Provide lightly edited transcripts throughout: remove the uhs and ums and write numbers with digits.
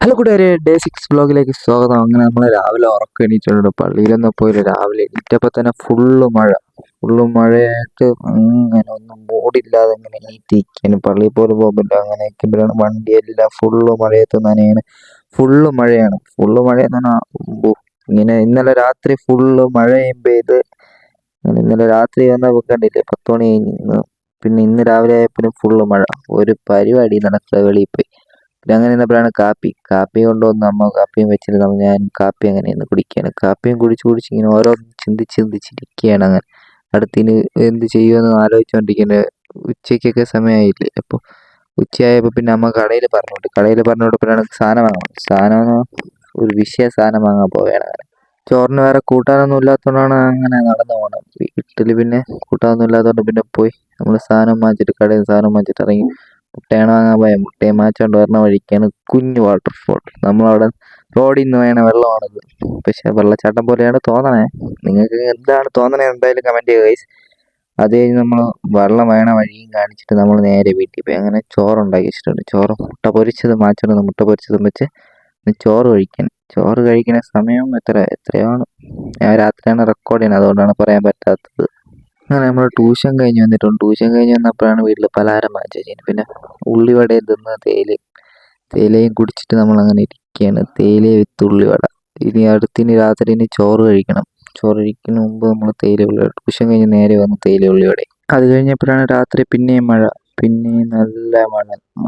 Hello കൂട്ടുകാരെ, day 6 വ്ലോഗിലേക്ക് സ്വാഗതം. അങ്ങനെ നമ്മൾ രാവിലെ ഉറക്കം എണീറ്റിട്ടുണ്ട്. പള്ളിയിലൊന്നും പോയില്ല. രാവിലെ എണീറ്റപ്പോൾ തന്നെ ഫുള്ള് മഴയായിട്ട് അങ്ങനെ ഒന്നും മൂടില്ലാതെ ഇങ്ങനെ എണീറ്റിരിക്കുകയാണ്. പള്ളിയിൽ പോലും പോകുന്നില്ല. അങ്ങനെ ഇരിക്കുമ്പോഴാണ് വണ്ടിയെല്ലാം ഫുള്ള് മഴയത്ത് നനയാണ്. ഫുള്ള് മഴയെന്ന് പറഞ്ഞാൽ ഇങ്ങനെ ഇന്നലെ രാത്രി ഫുള്ള് മഴയും പെയ്ത് ഇന്നലെ രാത്രി വന്നപ്പോൾ കണ്ടില്ലേ 10 മണി കഴിഞ്ഞ്. പിന്നെ ഇന്ന് രാവിലെ ആയപ്പോൾ ഫുള്ള് മഴ. ഒരു പരിപാടി നടക്കുക വെളിയിൽ പോയി. പിന്നെ അങ്ങനെ ഇരുന്നപ്പോഴാണ് കാപ്പി കൊണ്ടുവന്ന് അമ്മ കാപ്പിയും വെച്ചിരുന്നു. ഞാൻ കാപ്പി അങ്ങനെ ഇന്ന് കുടിക്കുകയാണ്. കാപ്പിയും കുടിച്ച് ഇങ്ങനെ ഓരോന്ന് ചിന്തിച്ചിരിക്കുകയാണ്. അങ്ങനെ അടുത്തിന് എന്ത് ചെയ്യുമെന്ന് ആലോചിച്ചുകൊണ്ടിരിക്കുന്നത്. ഉച്ചയ്ക്കൊക്കെ സമയമായില്ലേ. അപ്പോൾ ഉച്ചയായപ്പോൾ പിന്നെ അമ്മ കടയിൽ പറഞ്ഞു വിട്ടപ്പോഴാണ് സാധനം വാങ്ങണം. ഒരു വിഷയ സാധനം വാങ്ങാൻ പോവുകയാണ്. അങ്ങനെ ചോറിന് വേറെ കൂട്ടാനൊന്നും ഇല്ലാത്തതുകൊണ്ടാണ് അങ്ങനെ നടന്നു പോകണം. വീട്ടിൽ പിന്നെ കൂട്ടാനൊന്നും ഇല്ലാത്തതുകൊണ്ട് പിന്നെ പോയി നമ്മൾ കടയിൽ നിന്ന് സാധനം വാങ്ങിച്ചിട്ട് ഇറങ്ങി. മുട്ടയാണ് വാങ്ങാൻ പോയത്. മുട്ടയും വാങ്ങിച്ചുകൊണ്ട് വരുന്ന വഴിക്കാണ് കുഞ്ഞു വാട്ടർഫോൾ. നമ്മളവിടെ റോഡിൽ നിന്ന് വേണ വെള്ളമാണത്. പക്ഷെ വെള്ളച്ചാട്ടം പോലെയാണ് തോന്നണേ. നിങ്ങൾക്ക് എന്താണ് തോന്നണേ എന്തായാലും കമൻറ്റ് ചെയ്യുക ഗൈസ്. അത് കഴിഞ്ഞ് നമ്മൾ വെള്ളം വേണ വഴിയും കാണിച്ചിട്ട് നമ്മൾ നേരെ വീട്ടിൽ പോയി. അങ്ങനെ ചോറുണ്ടാക്കി വെച്ചിട്ടുണ്ട്. മുട്ട പൊരിച്ചതും വെച്ച് ചോറ് കഴിക്കുന്ന സമയം എത്രയാണ്. ഞാൻ രാത്രിയാണ് റെക്കോർഡ് ചെയ്യുന്നത്, അതുകൊണ്ടാണ് പറയാൻ പറ്റാത്തത്. അങ്ങനെ നമ്മൾ ട്യൂഷൻ കഴിഞ്ഞ് വന്നിട്ടുണ്ട്. ട്യൂഷൻ കഴിഞ്ഞ് വന്നപ്പോഴാണ് വീട്ടിൽ പലഹാരം വാങ്ങിച്ചു. പിന്നെ ഉള്ളിവടയും തിന്ന് തേയിലയും കുടിച്ചിട്ട് നമ്മൾ അങ്ങനെ ഇരിക്കുകയാണ്. തേയില വിത്ത് ഉള്ളിവട. ഇനി രാത്രി ചോറ് കഴിക്കണം. ചോറ് കഴിക്കുന്ന മുമ്പ് നമ്മൾ ട്യൂഷൻ കഴിഞ്ഞ് നേരെ വന്ന് തേയില ഉള്ളിവട. അത് കഴിഞ്ഞപ്പോഴാണ് രാത്രി പിന്നെയും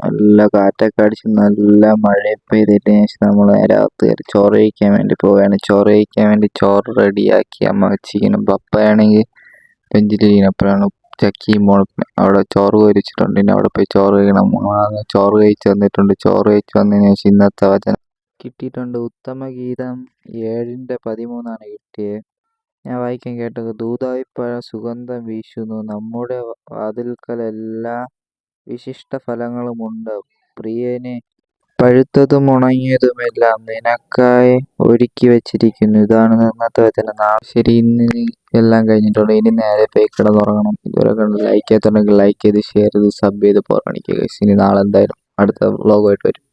നല്ല കാറ്റൊക്കെ അടിച്ച് നല്ല മഴ പെയ്തതിന് ശേഷം നമ്മൾ നേരെ അകത്ത് കയറി ചോറ് കഴിക്കാൻ വേണ്ടി പോവുകയാണ്. ചോറ് റെഡിയാക്കി അമ്മ വെച്ചിരിക്കുന്നു. പപ്പയാണെങ്കിൽ ബെഞ്ചിലിരിക്കുന്നപ്പോഴാണ് ചക്കിയും മുളക്കും അവിടെ ചോറ് പൊരിച്ചിട്ടുണ്ട്. ഇനി അവിടെ പോയി ചോറ് കഴിക്കണം. ചോറ് കഴിച്ച് വന്നിട്ടുണ്ട്. ചോറ് കഴിച്ച് വന്നതിന് ശേഷം ഇന്നത്തെ വചനം കിട്ടിയിട്ടുണ്ട്. ഉത്തമഗീതം 7:13 കിട്ടിയത്. ഞാൻ വായിക്കാൻ കേട്ടത്. ദൂതായിപ്പഴ സുഗന്ധം വീശുന്നു, നമ്മുടെ വാതിൽക്കലെല്ലാ വിശിഷ്ട ഫലങ്ങളുമുണ്ട്. പ്രിയനെ, പഴുത്തതും ഉണങ്ങിയതുമെല്ലാം നിനക്കായി ഒരുക്കി വെച്ചിരിക്കുന്നു. ഇതാണ് ഇന്നത്തെ വചനം. ശരി, ഇന്ന് എല്ലാം കഴിഞ്ഞിട്ടുണ്ട്. ഇനി നേരെ പോയി കിടന്നുറങ്ങണം. ഇതുവരെ കണ്ട് ലൈക്ക് ചെയ്യാത്തുണ്ടെങ്കിൽ ലൈക്ക് ചെയ്ത് ഷെയർ ചെയ്ത് സബ് ചെയ്ത് പോകാണിക്കുക. ഇനി നാളെ എന്തായാലും അടുത്ത വ്ലോഗുമായിട്ട് വരും.